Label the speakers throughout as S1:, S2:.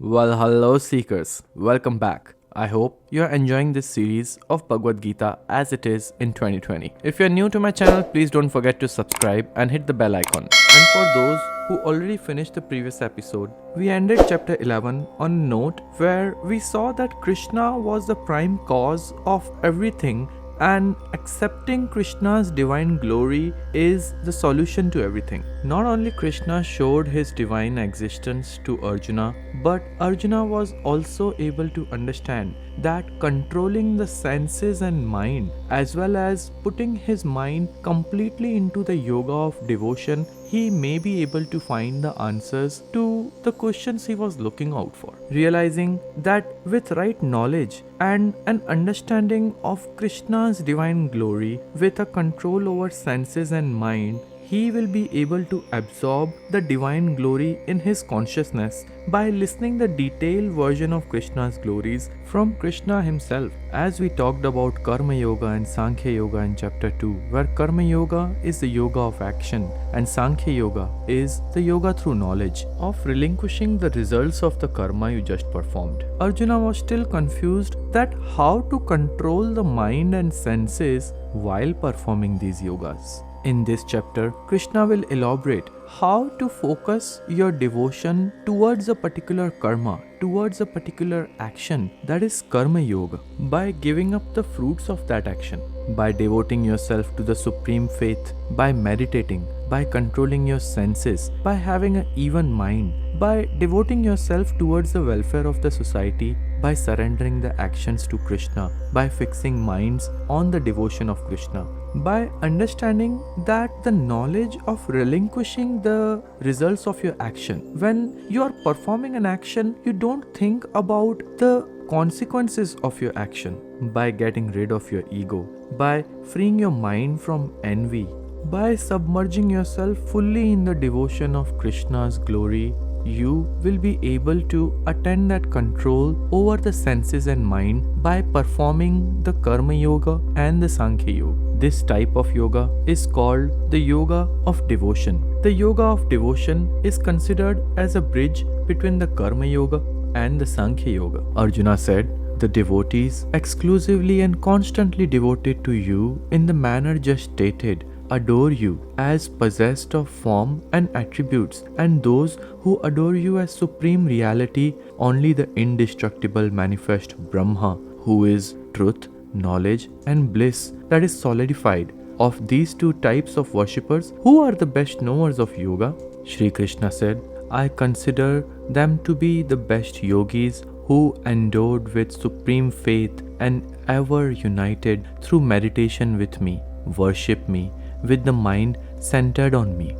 S1: Well, hello seekers, welcome back. I hope you're enjoying this series of Bhagwad Gita as it is in 2020. If you're new to my channel, please don't forget to subscribe and hit the bell icon. And for those who already finished the previous episode, we ended chapter 11 on a note where we saw that Krishna was the prime cause of everything and accepting Krishna's divine glory is the solution to everything. Not only Krishna showed his divine existence to Arjuna, but Arjuna was also able to understand that controlling the senses and mind, as well as putting his mind completely into the yoga of devotion, he may be able to find the answers to the questions he was looking out for. Realizing that with right knowledge and an understanding of Krishna's divine glory, with a control over senses and mind, he will be able to absorb the divine glory in his consciousness by listening the detailed version of Krishna's glories from Krishna himself. As we talked about Karma Yoga and Sankhya Yoga in chapter 2, where Karma Yoga is the yoga of action and Sankhya Yoga is the yoga through knowledge of relinquishing the results of the karma you just performed. Arjuna was still confused that how to control the mind and senses while performing these yogas. In this chapter, Krishna will elaborate how to focus your devotion towards a particular karma, towards a particular action, that is Karma Yoga, by giving up the fruits of that action, by devoting yourself to the supreme faith, by meditating, by controlling your senses, by having an even mind, by devoting yourself towards the welfare of the society, by surrendering the actions to Krishna, by fixing minds on the devotion of Krishna, by understanding that the knowledge of relinquishing the results of your action. When you are performing an action, you don't think about the consequences of your action. By getting rid of your ego, by freeing your mind from envy, by submerging yourself fully in the devotion of Krishna's glory, you will be able to attain that control over the senses and mind by performing the Karma Yoga and the Sankhya Yoga. This type of yoga is called the yoga of devotion. The yoga of devotion is considered as a bridge between the Karma Yoga and the Sankhya Yoga. Arjuna said, "The devotees exclusively and constantly devoted to you in the manner just stated adore you as possessed of form and attributes, and those who adore you as supreme reality, only the indestructible manifest Brahma, who is truth, knowledge and bliss that is solidified. Of these two types of worshippers, who are the best knowers of yoga?" Shri Krishna said, "I consider them to be the best yogis who, endowed with supreme faith and ever united through meditation with me, worship me with the mind centered on me.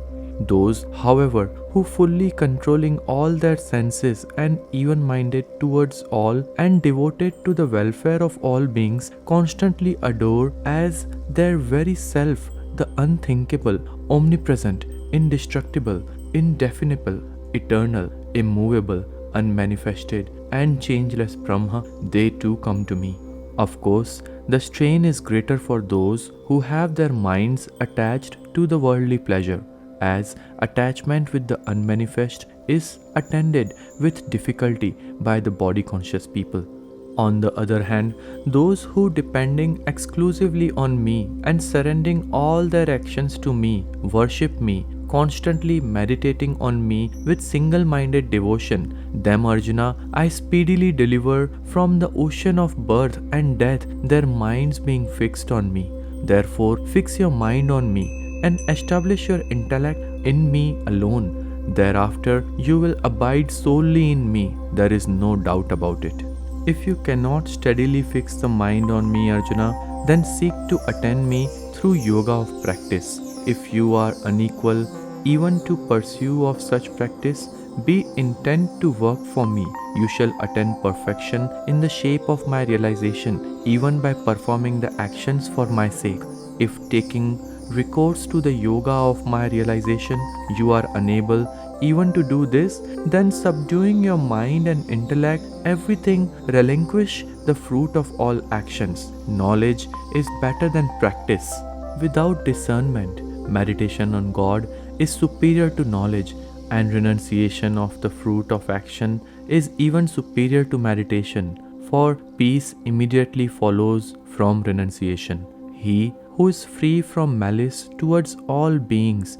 S1: Those, however, who fully controlling all their senses and even-minded towards all and devoted to the welfare of all beings, constantly adore as their very self the unthinkable, omnipresent, indestructible, indefinable, eternal, immovable, unmanifested and changeless Brahma, they too come to me. Of course, the strain is greater for those who have their minds attached to the worldly pleasure, as attachment with the unmanifest is attended with difficulty by the body-conscious people. On the other hand, those who, depending exclusively on me and surrendering all their actions to me, worship me, constantly meditating on me with single-minded devotion, them, Arjuna, I speedily deliver from the ocean of birth and death, their minds being fixed on me. Therefore, fix your mind on me and establish your intellect in me alone. Thereafter, you will abide solely in me. There is no doubt about it. If you cannot steadily fix the mind on me, Arjuna, then seek to attain me through yoga of practice. If you are unequal even to pursue of such practice, be intent to work for me. You shall attain perfection in the shape of my realization, even by performing the actions for my sake. If taking recourse to the yoga of my realization, you are unable even to do this, then subduing your mind and intellect, everything, relinquish the fruit of all actions. Knowledge is better than practice. Without discernment, meditation on God is superior to knowledge, and renunciation of the fruit of action is even superior to meditation, for peace immediately follows from renunciation. He who is free from malice towards all beings,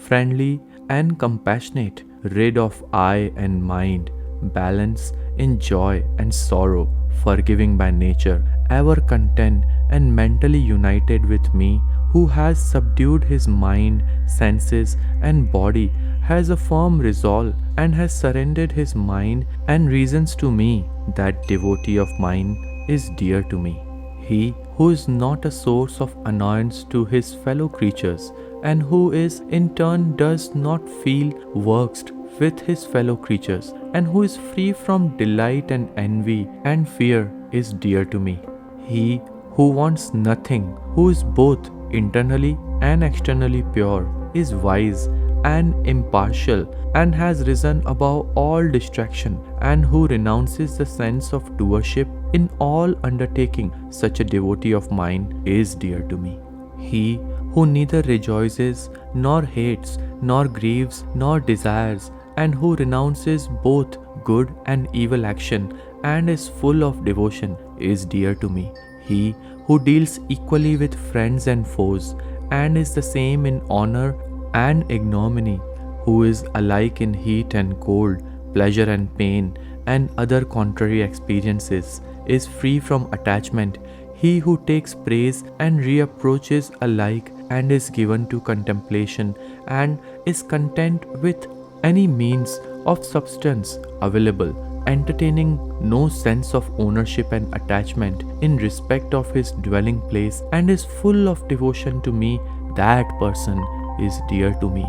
S1: friendly and compassionate, rid of eye and mind, balanced in joy and sorrow, forgiving by nature, ever content and mentally united with me, who has subdued his mind, senses, and body, has a firm resolve, and has surrendered his mind and reasons to me, that devotee of mine is dear to me. He who is not a source of annoyance to his fellow creatures, and who is in turn does not feel vexed with his fellow creatures, and who is free from delight and envy and fear, is dear to me. He who wants nothing, who is both internally and externally pure, is wise and impartial, and has risen above all distraction, and who renounces the sense of doership in all undertaking, such a devotee of mine is dear to me. He who neither rejoices nor hates nor grieves nor desires, and who renounces both good and evil action, and is full of devotion, is dear to me. He who deals equally with friends and foes, and is the same in honor and ignominy, who is alike in heat and cold, pleasure and pain, and other contrary experiences, is free from attachment. He who takes praise and reproaches alike, and is given to contemplation, and is content with any means of substance available, entertaining no sense of ownership and attachment in respect of his dwelling place, and is full of devotion to me, that person is dear to me.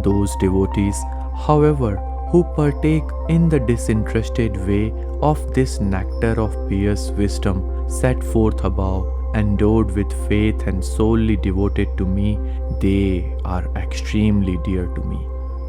S1: Those devotees, however, who partake in the disinterested way of this nectar of pious wisdom set forth above, endowed with faith and solely devoted to me, they are extremely dear to me.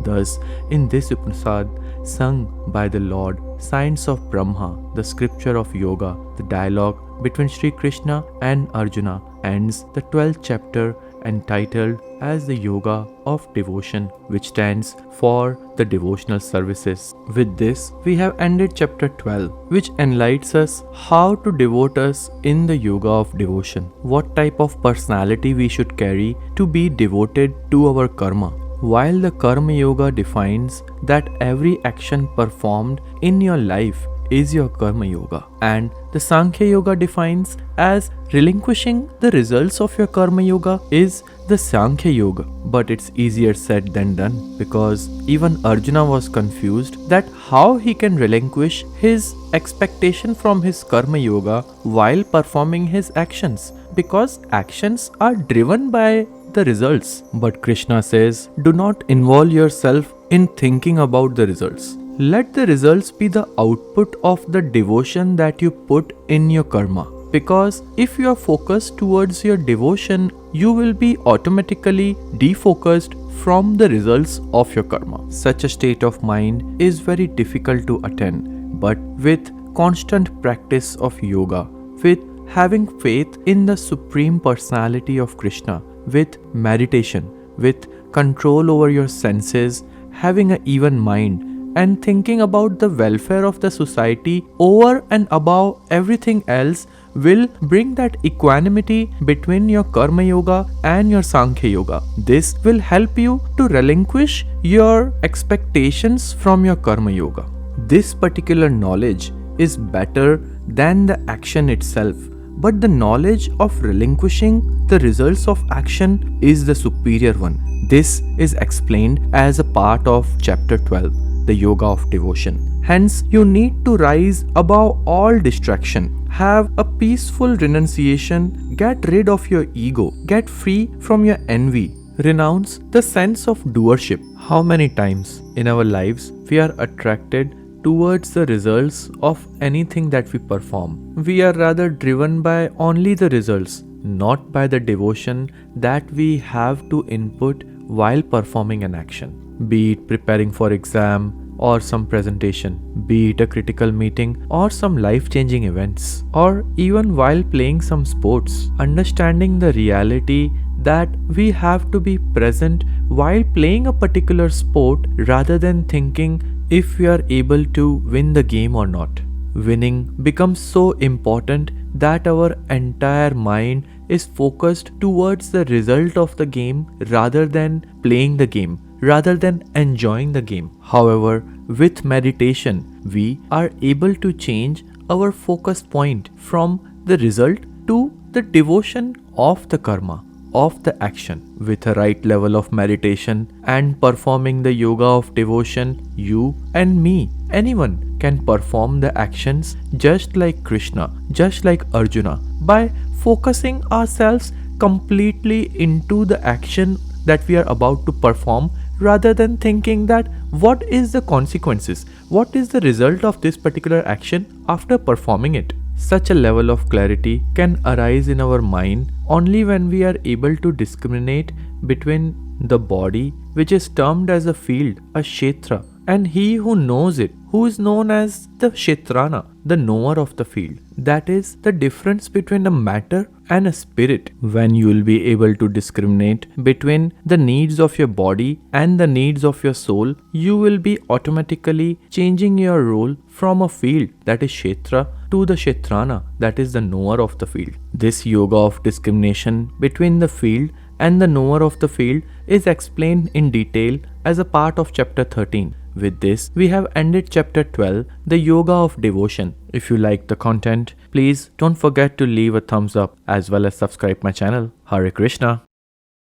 S1: Thus, in this Upanishad, sung by the Lord, Science of Brahma, the scripture of yoga, the dialogue between Sri Krishna and Arjuna, ends the 12th chapter, entitled as the Yoga of Devotion, which stands for the devotional services. With this, we have ended chapter 12, which enlightens us how to devote us in the yoga of devotion, what type of personality we should carry to be devoted to our karma. While the Karma Yoga defines that every action performed in your life is your Karma Yoga, and the Sankhya Yoga defines as relinquishing the results of your Karma Yoga is the Sankhya Yoga. But it's easier said than done, because even Arjuna was confused that how he can relinquish his expectation from his Karma Yoga while performing his actions, because actions are driven by the results. But Krishna says, do not involve yourself in thinking about the results. Let the results be the output of the devotion that you put in your karma. Because if you are focused towards your devotion, you will be automatically defocused from the results of your karma. Such a state of mind is very difficult to attain, but with constant practice of yoga, with having faith in the Supreme Personality of Krishna, with meditation, with control over your senses, having an even mind, and thinking about the welfare of the society over and above everything else, will bring that equanimity between your Karma Yoga and your Sankhya Yoga. This will help you to relinquish your expectations from your Karma Yoga. This particular knowledge is better than the action itself, but the knowledge of relinquishing the results of action is the superior one. This is explained as a part of chapter 12, the Yoga of Devotion. Hence, you need to rise above all distraction, have a peaceful renunciation, get rid of your ego, get free from your envy, renounce the sense of doership. How many times in our lives we are attracted towards the results of anything that we perform? We are rather driven by only the results, not by the devotion that we have to input while performing an action. Be it preparing for exam or some presentation, be it a critical meeting or some life-changing events, or even while playing some sports. Understanding the reality that we have to be present while playing a particular sport rather than thinking if we are able to win the game or not. Winning becomes so important that our entire mind is focused towards the result of the game rather than playing the game, rather than enjoying the game. However, with meditation, we are able to change our focus point from the result to the devotion of the karma, of the action. With a right level of meditation and performing the yoga of devotion, you and me, anyone can perform the actions just like Krishna, just like Arjuna, by focusing ourselves completely into the action that we are about to perform rather than thinking that what is the consequences, what is the result of this particular action after performing it. Such a level of clarity can arise in our mind only when we are able to discriminate between the body, which is termed as a field, a kshetra, and he who knows it, who is known as the kshetrana, the knower of the field. That is the difference between a matter and a spirit. When you will be able to discriminate between the needs of your body and the needs of your soul, you will be automatically changing your role from a field, that is kshetra, to the kshetrana, that is the knower of the field. This yoga of discrimination between the field and the knower of the field is explained in detail as a part of chapter 13. With this, we have ended chapter 12, the yoga of devotion. If you like the content, please don't forget to leave a thumbs up as well as subscribe my channel. Hare Krishna.